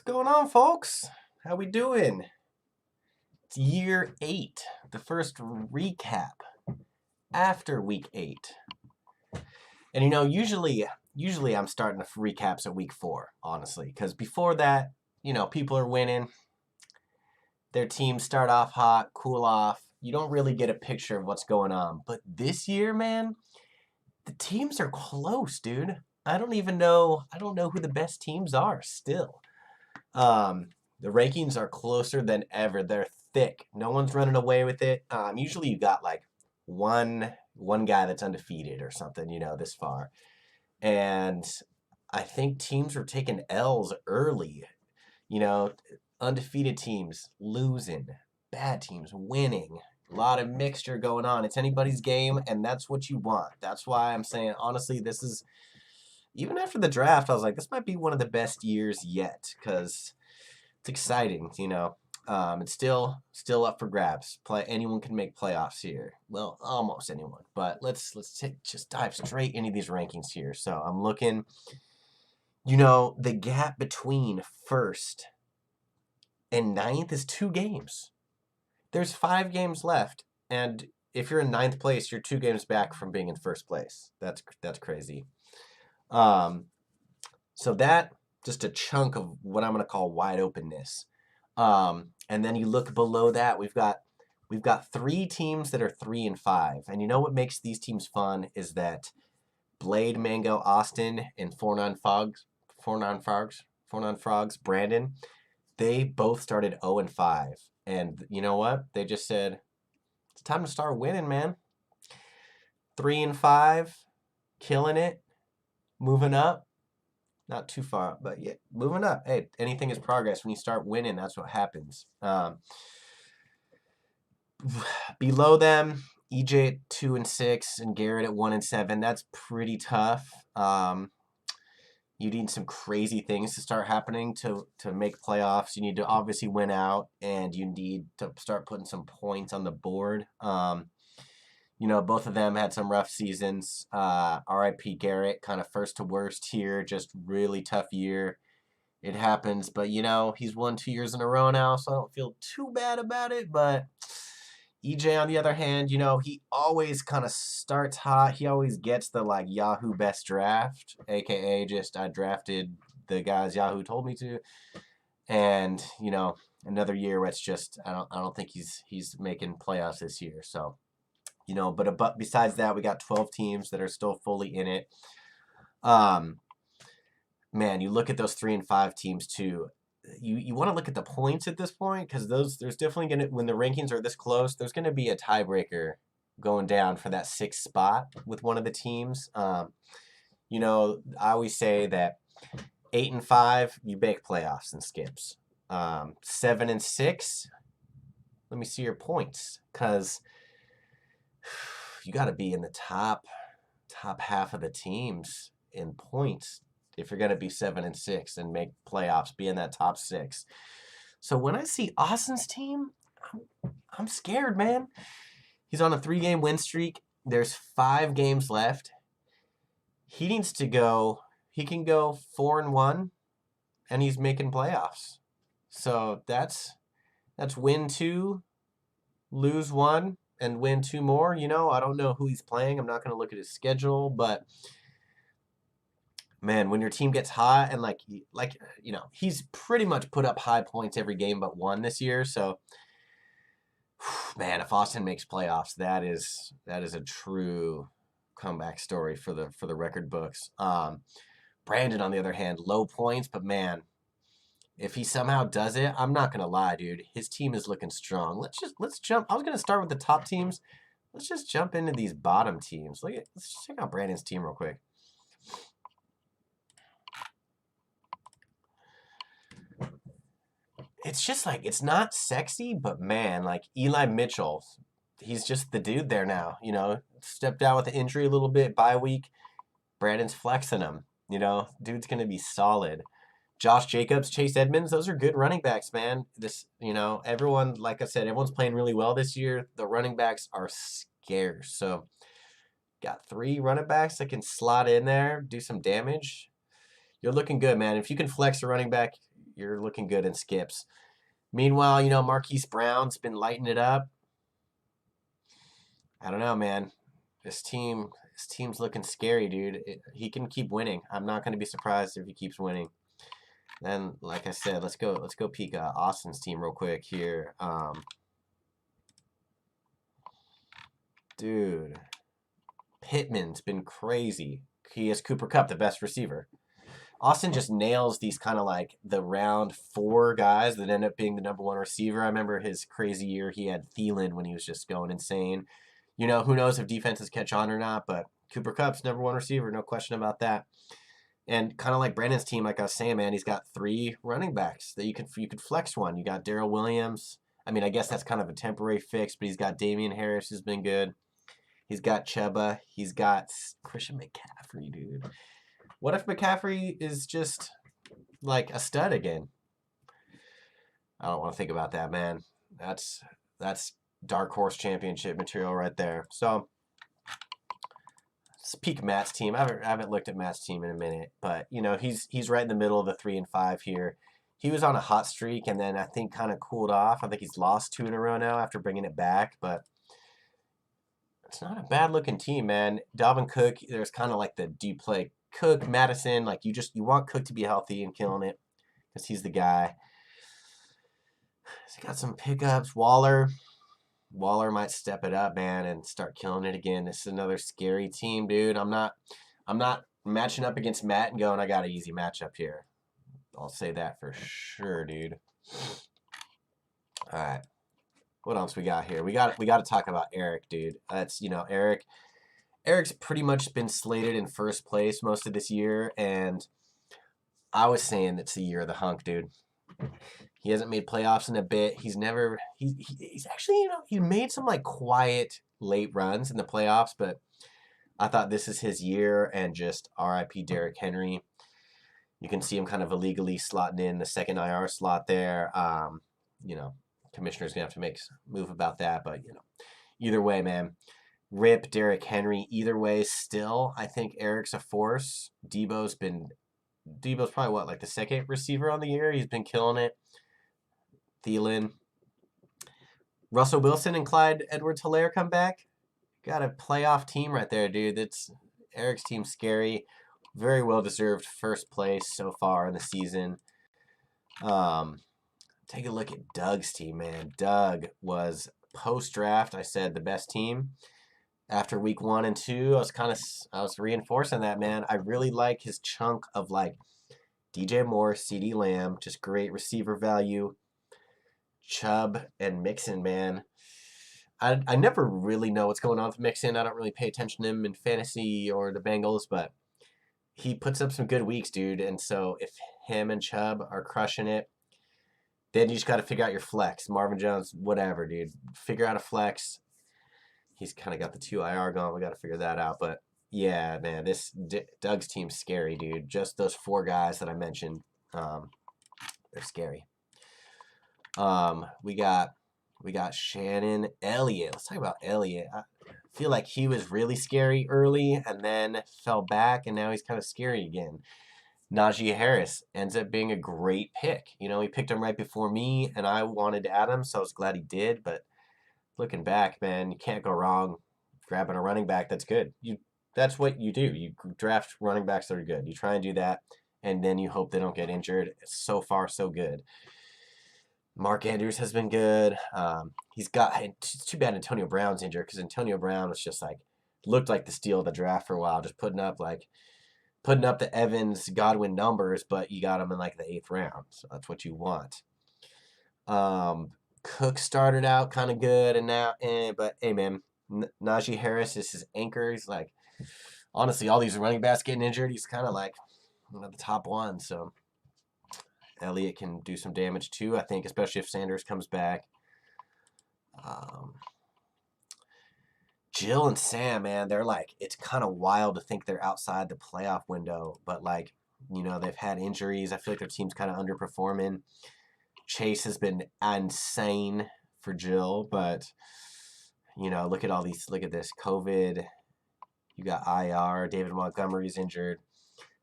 going on, folks? How we doing? It's year 8, the first recap after week 8. And usually I'm starting the recaps at week 4, honestly, because before that, people are winning. Their teams start off hot, cool off. You don't really get a picture of what's going on. But this year, man, the teams are close, dude. I don't know who the best teams are still. The rankings are closer than ever. They're thick. No one's running away with it. Usually you got like one guy that's undefeated or something, this far. And I think teams are taking L's early. You know, undefeated teams losing, bad teams winning. A lot of mixture going on. It's anybody's game, and that's what you want. That's why I'm saying, honestly, this is, even after the draft, I was like, this might be one of the best years yet, because it's exciting, It's still up for grabs. Anyone can make playoffs here. Well, almost anyone. But let's just dive straight into these rankings here. So I'm looking, the gap between first and ninth is 2 games. There's 5 games left, and if you're in ninth place, you're 2 games back from being in first place. That's crazy. So that just a chunk of what I'm going to call wide openness. And then you look below that, we've got 3 teams that are 3 and 5. And you know what makes these teams fun is that Blade, Mango, Austin, and Four Non Frogs, Brandon, they both started 0 and 5. And you know what? They just said, it's time to start winning, man. 3 and 5, killing it, moving up. Not too far, but yeah, moving up. Hey, anything is progress. When you start winning, that's what happens. Below them, EJ at 2 and 6 and Garrett at 1 and 7. That's pretty tough. You need some crazy things to start happening to make playoffs. You need to obviously win out, and you need to start putting some points on the board. Both of them had some rough seasons. RIP Garrett, kind of first to worst here, just really tough year. It happens, but he's won 2 years in a row now, so I don't feel too bad about it. But EJ, on the other hand, he always kind of starts hot. He always gets the Yahoo best draft, aka just I drafted the guys Yahoo told me to. And another year where it's just I don't think he's making playoffs this year. So. But besides that, we got 12 teams that are still fully in it. Man, you look at those 3 and 5 teams too. You want to look at the points at this point, because there's definitely gonna, when the rankings are this close, there's gonna be a tiebreaker going down for that 6th spot with one of the teams. I always say that 8 and 5, you make playoffs and skips. 7 and 6, let me see your points, because you got to be in the top half of the teams in points if you're going to be 7 and 6 and make playoffs, be in that top 6. So when I see Austin's team, I'm scared, man. He's on a 3-game win streak. There's 5 games left. He needs to go. He can go 4 and 1, and he's making playoffs. So that's win 2, lose 1. And win 2 more. I don't know who he's playing. I'm not going to look at his schedule, but man, when your team gets hot and he's pretty much put up high points every game but 1 this year. So, man, if Austin makes playoffs, that is a true comeback story for the record books. Brandon, on the other hand, low points, but man, if he somehow does it, I'm not going to lie, dude. His team is looking strong. Let's jump. I was going to start with the top teams. Let's just jump into these bottom teams. Let's check out Brandon's team real quick. It's just it's not sexy, but man, Eli Mitchell, he's just the dude there now, stepped out with the injury a little bit, bye week. Brandon's flexing him, dude's going to be solid. Josh Jacobs, Chase Edmonds, those are good running backs, man. Everyone, like I said, everyone's playing really well this year. The running backs are scarce. So, got 3 running backs that can slot in there, do some damage. You're looking good, man. If you can flex a running back, you're looking good in skips. Meanwhile, you know, Marquise Brown's been lighting it up. I don't know, man. This team's looking scary, dude. He can keep winning. I'm not going to be surprised if he keeps winning. Then, like I said, let's go peek Austin's team real quick here. Dude, Pittman's been crazy. He has Cooper Kupp, the best receiver. Austin just nails these kind of like the round 4 guys that end up being the #1 receiver. I remember his crazy year. He had Thielen when he was just going insane. You know, who knows if defenses catch on or not, but Cooper Kupp's #1 receiver, no question about that. And kind of like Brandon's team, like I was saying, man, he's got 3 running backs that you could flex one. You got Darrell Williams. I mean, I guess that's kind of a temporary fix, but he's got Damien Harris, who's been good. He's got Chuba. He's got Christian McCaffrey, dude. What if McCaffrey is just like a stud again? I don't want to think about that, man. That's dark horse championship material right there. So let's peek Matt's team. I haven't looked at Matt's team in a minute, but you know he's right in the middle of the 3 and 5 here. He was on a hot streak and then I think kind of cooled off. I think he's lost 2 in a row now after bringing it back, but it's not a bad looking team, man. Dalvin Cook, there's kind of like do you play Cook, Madison? Like you want Cook to be healthy and killing it because he's the guy. He's got some pickups. Waller might step it up, man, and start killing it again. This is another scary team, dude. I'm not matching up against Matt and going, I got an easy matchup here. I'll say that for sure, dude. All right. What else we got here? We got to talk about Eric, dude. That's, you know, Eric's pretty much been slated in first place most of this year, and I was saying it's the year of the hunk, dude. He hasn't made playoffs in a bit. He's actually, you know, he made some like quiet late runs in the playoffs, but I thought this is his year, and just RIP Derrick Henry. You can see him kind of illegally slotting in the second IR slot there. You know, commissioner's gonna have to make a move about that, but you know, either way, man. Rip Derrick Henry. Either way, still, I think Eric's a force. Debo's probably what, like the second receiver on the year. He's been killing it. Thielen. Russell Wilson and Clyde Edwards-Helaire come back. Got a playoff team right there, dude. That's Eric's team scary. Very well deserved first place so far in the season. Take a look at Doug's team, man. Doug was post-draft, I said, the best team. After week 1 and 2, I was reinforcing that, man. I really like his chunk of like DJ Moore, CeeDee Lamb, just great receiver value. Chubb and Mixon, man. I never really know what's going on with Mixon. I don't really pay attention to him in fantasy or the Bengals, but he puts up some good weeks, dude. And so if him and Chubb are crushing it, then you just got to figure out your flex. Marvin Jones, whatever, dude. Figure out a flex. He's kind of got the 2 IR going. We got to figure that out. But yeah, man, this Doug's team's scary, dude. Just those 4 guys that I mentioned, they're scary. We got Shannon Elliott. Let's talk about Elliott. I feel like he was really scary early and then fell back, and now he's kind of scary again. Najee Harris ends up being a great pick. You know, he picked him right before me, and I wanted to add him, so I was glad he did. But looking back, man, you can't go wrong grabbing a running back that's good. That's what you do. You draft running backs that are good. You try and do that, and then you hope they don't get injured. So far, so good. Mark Andrews has been good. It's too bad Antonio Brown's injured because Antonio Brown was just like, looked like the steal of the draft for a while, just putting up the Evans Godwin numbers, but you got him in like the 8th round. So that's what you want. Cook started out kind of good and now, but hey man, Najee Harris is his anchor. He's like, honestly, all these running backs getting injured, he's kind of like the top one. So Elliott can do some damage too, I think, especially if Sanders comes back. Jill and Sam, man, they're like, it's kind of wild to think they're outside the playoff window, but like, you know, they've had injuries. I feel like their team's kind of underperforming. Chase has been insane for Jill, but you know, look at this COVID. You got IR, David Montgomery's injured,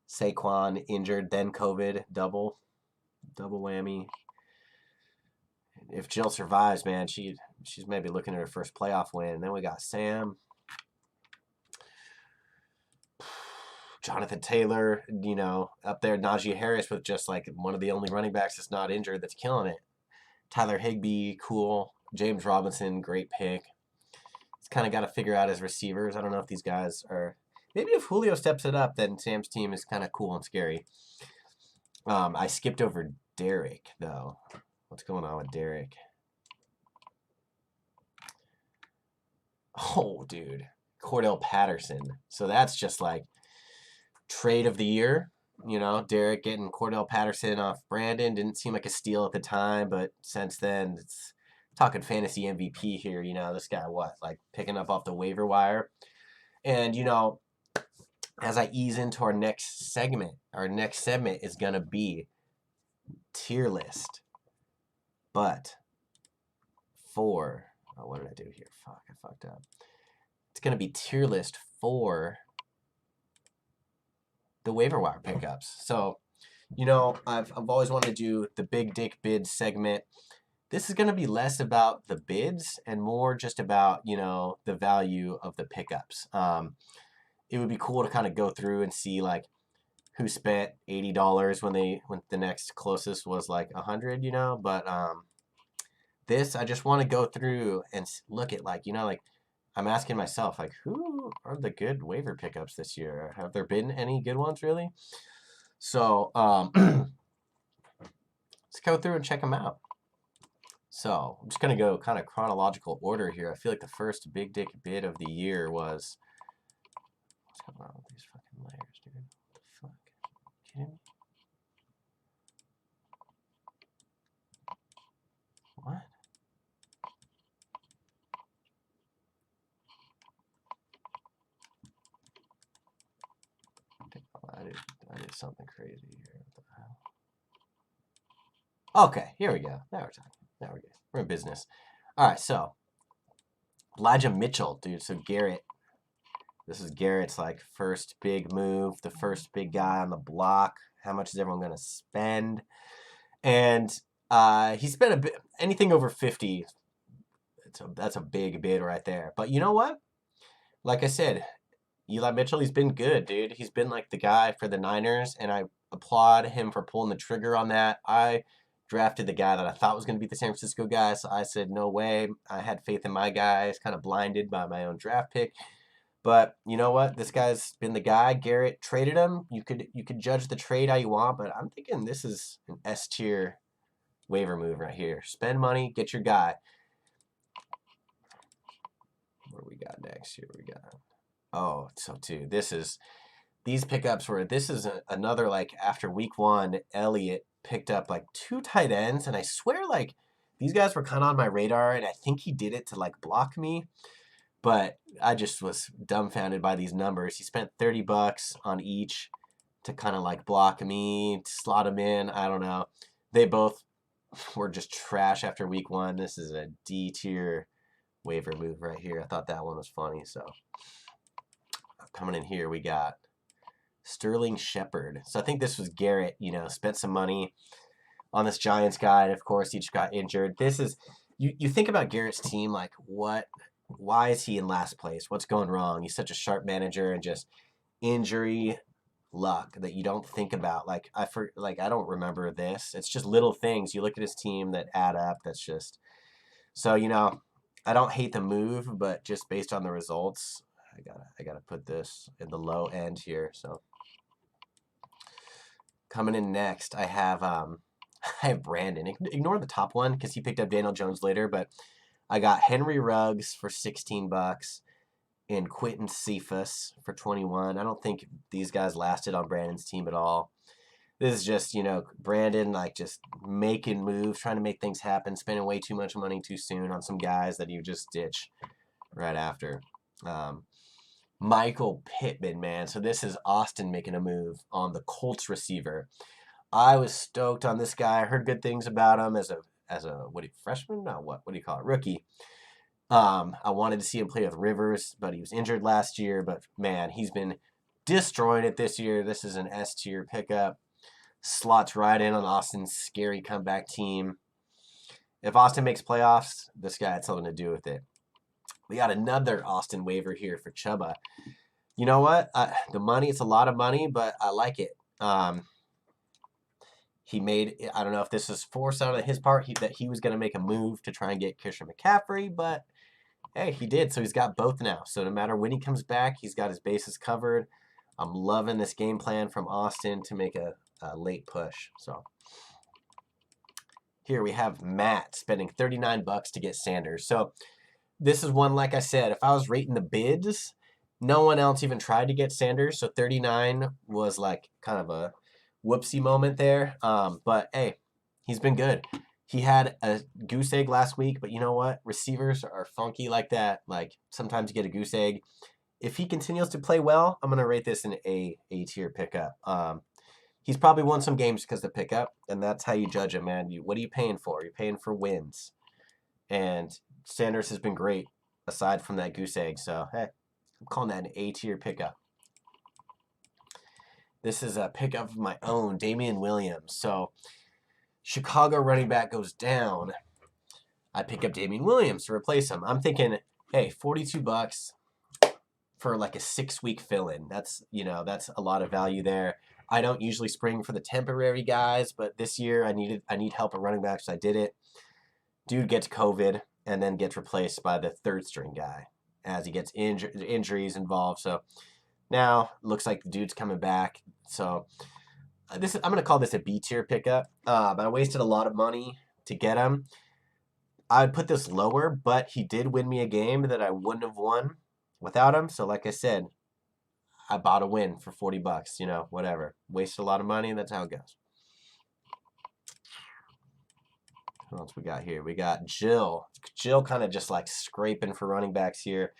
Saquon injured, then COVID, double. double whammy. If Jill survives, man, she's maybe looking at her first playoff win. And then we got Sam. Jonathan Taylor, you know, up there. Najee Harris with just like one of the only running backs that's not injured that's killing it. Tyler Higbee, cool. James Robinson, great pick. He's kind of got to figure out his receivers. I don't know if these guys are... Maybe if Julio steps it up, then Sam's team is kind of cool and scary. I skipped over Derek, though. What's going on with Derek? Oh, dude. Cordell Patterson. So that's just like trade of the year. You know, Derek getting Cordell Patterson off Brandon didn't seem like a steal at the time, but since then, it's talking fantasy MVP here. You know, this guy, what, like picking up off the waiver wire. And, you know, as I ease into our next segment is going to be tier list. But for, oh, what did I do here? Fuck, I fucked up. It's going to be tier list for the waiver wire pickups. So, you know, I've always wanted to do the big dick bid segment. This is going to be less about the bids and more just about, you know, the value of the pickups. It would be cool to kind of go through and see like who spent $80 when the next closest was like 100, you know, but this I just want to go through and look at like, you know, like I'm asking myself, like, who are the good waiver pickups this year? Have there been any good ones, really? So, let's go through and check them out. So, I'm just going to go kind of chronological order here. I feel like the first big dick bid of the year was... What's going on with these fucking layers, dude? What the fuck? Kidding me? What? I did something crazy here. What the hell? Okay, here we go. Now we're talking. Now we're good. We're in business. All right, so Elijah Mitchell, dude. So Garrett. This is Garrett's like first big move, the first big guy on the block. How much is everyone going to spend? And he spent a bit, anything over 50. That's a big bid right there. But you know what? Like I said, Eli Mitchell, he's been good, dude. He's been like the guy for the Niners, and I applaud him for pulling the trigger on that. I drafted the guy that I thought was going to be the San Francisco guy, so I said, no way. I had faith in my guy. I was kind of blinded by my own draft pick. But you know what? This guy's been the guy. Garrett traded him. You could judge the trade how you want, but I'm thinking this is an S tier waiver move right here. Spend money, get your guy. What do we got next here? We got... Oh, so too. These pickups were, this is another, like, after week one, Elliott picked up, like, 2 tight ends, and I swear, like, these guys were kind of on my radar, and I think he did it to, like, block me, but I just was dumbfounded by these numbers. He spent $30 on each to kind of, like, block me, slot him in, I don't know. They both were just trash after week one. This is a D tier waiver move right here. I thought that one was funny, so... Coming in here, we got Sterling Shepard. So I think this was Garrett, you know, spent some money on this Giants guy, and of course he just got injured. This is, you think about Garrett's team, like why is he in last place? What's going wrong? He's such a sharp manager, and just injury luck that you don't think about. Like I don't remember this. It's just little things. You look at his team that add up. That's just, so, you know, I don't hate the move, but just based on the results, I gotta put this in the low end here. So coming in next, I have Brandon. Ignore the top one because he picked up Daniel Jones later, but I got Henry Ruggs for $16 and Quentin Cephas for $21. I don't think these guys lasted on Brandon's team at all. This is just, you know, Brandon like just making moves, trying to make things happen, spending way too much money too soon on some guys that you just ditch right after. Michael Pittman, man. So this is Austin making a move on the Colts receiver. I was stoked on this guy. I heard good things about him as a freshman? No, what do you call it? Rookie. I wanted to see him play with Rivers, but he was injured last year. But man, he's been destroying it this year. This is an S tier pickup. slots right in on Austin's scary comeback team. If Austin makes playoffs, this guy had something to do with it. We got another Austin waiver here for Chuba. You know what? The money, it's a lot of money, but I like it. He made, I don't know if this is forced out of his part, that he was going to make a move to try and get Christian McCaffrey, but hey, he did. So he's got both now. So no matter when he comes back, he's got his bases covered. I'm loving this game plan from Austin to make a late push. So here we have Matt spending $39 to get Sanders. So this is one, like I said, if I was rating the bids, no one else even tried to get Sanders. So 39 was like kind of a whoopsie moment there. But hey, he's been good. He had a goose egg last week, but you know what? Receivers are funky like that. Like sometimes you get a goose egg. If he continues to play well, I'm gonna rate this an A tier pickup. He's probably won some games because of the pickup, and that's how you judge him, man. What are you paying for? You're paying for wins. And Sanders has been great aside from that goose egg. So hey, I'm calling that an A tier pickup. This is a pickup of my own, Damien Williams. So Chicago running back goes down. I pick up Damien Williams to replace him. I'm thinking, hey, $42 for like a 6-week fill-in. That's a lot of value there. I don't usually spring for the temporary guys, but this year I need help at running back, so I did it. Dude gets COVID and then gets replaced by the third string guy as he gets injuries involved. So now looks like the dude's coming back. So I'm going to call this a B tier pickup, but I wasted a lot of money to get him. I would put this lower, but he did win me a game that I wouldn't have won without him. So like I said, I bought a win for $40, whatever. Wasted a lot of money, that's how it goes. What else we got here? We got Jill. Jill kind of just like scraping for running backs here.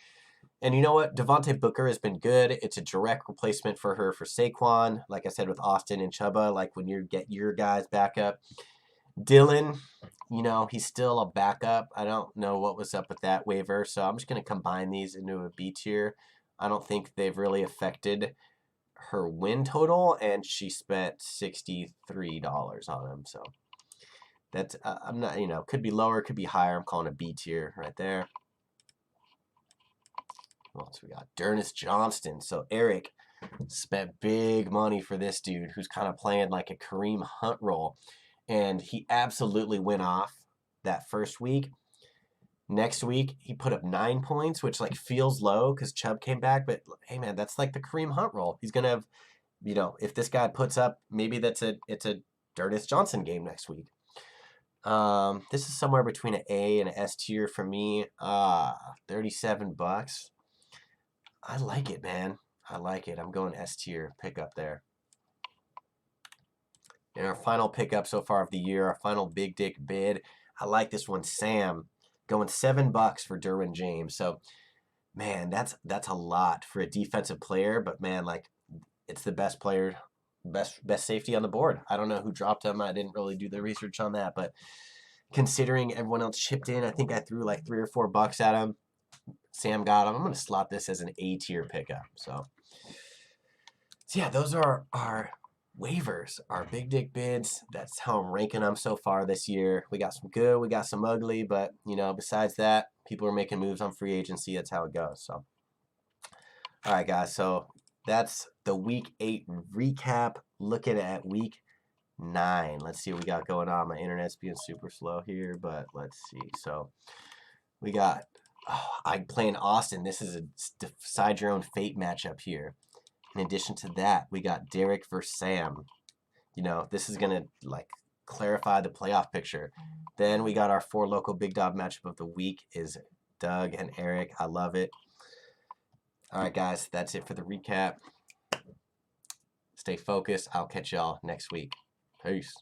And you know what? Devontae Booker has been good. It's a direct replacement for her for Saquon. Like I said, with Austin and Chuba, like when you get your guys back up. Dylan, he's still a backup. I don't know what was up with that waiver, so I'm just going to combine these into a B tier. I don't think they've really affected her win total, and she spent $63 on them. So that's, I'm not, could be lower, could be higher. I'm calling a B tier right there. What else we got? D'Ernest Johnston. So Eric spent big money for this dude who's kind of playing like a Kareem Hunt role. And he absolutely went off that first week. Next week, he put up 9 points, which like feels low because Chubb came back. But hey, man, that's like the Kareem Hunt role. He's going to have, if this guy puts up, maybe it's a D'Ernest Johnson game next week. This is somewhere between an A and an S tier for me. $37. I like it, man. I like it. I'm going S tier pickup there. And our final pickup so far of the year, our final big dick bid. I like this one, Sam, going $7 for Derwin James. So, man, that's a lot for a defensive player. But man, like, it's the best player, best safety on the board. I don't know who dropped him. I didn't really do the research on that, but considering everyone else chipped in, I think I threw like $3 or $4 at him. Sam got him. I'm going to slot this as an A tier pickup. So yeah, those are our waivers, our big dick bids. That's how I'm ranking them so far this year. We got some good, we got some ugly, but besides that, people are making moves on free agency. That's how it goes. So all right, guys, so that's the week 8 recap, looking at week 9. Let's see what we got going on. My internet's being super slow here, but let's see. So we got I'm playing Austin. This is a decide your own fate matchup here. In addition to that, we got Derek versus Sam. This is going to like clarify the playoff picture. Then we got our 4 local big dog matchup of the week is Doug and Eric. I love it. All right, guys, that's it for the recap. Stay focused. I'll catch y'all next week. Peace.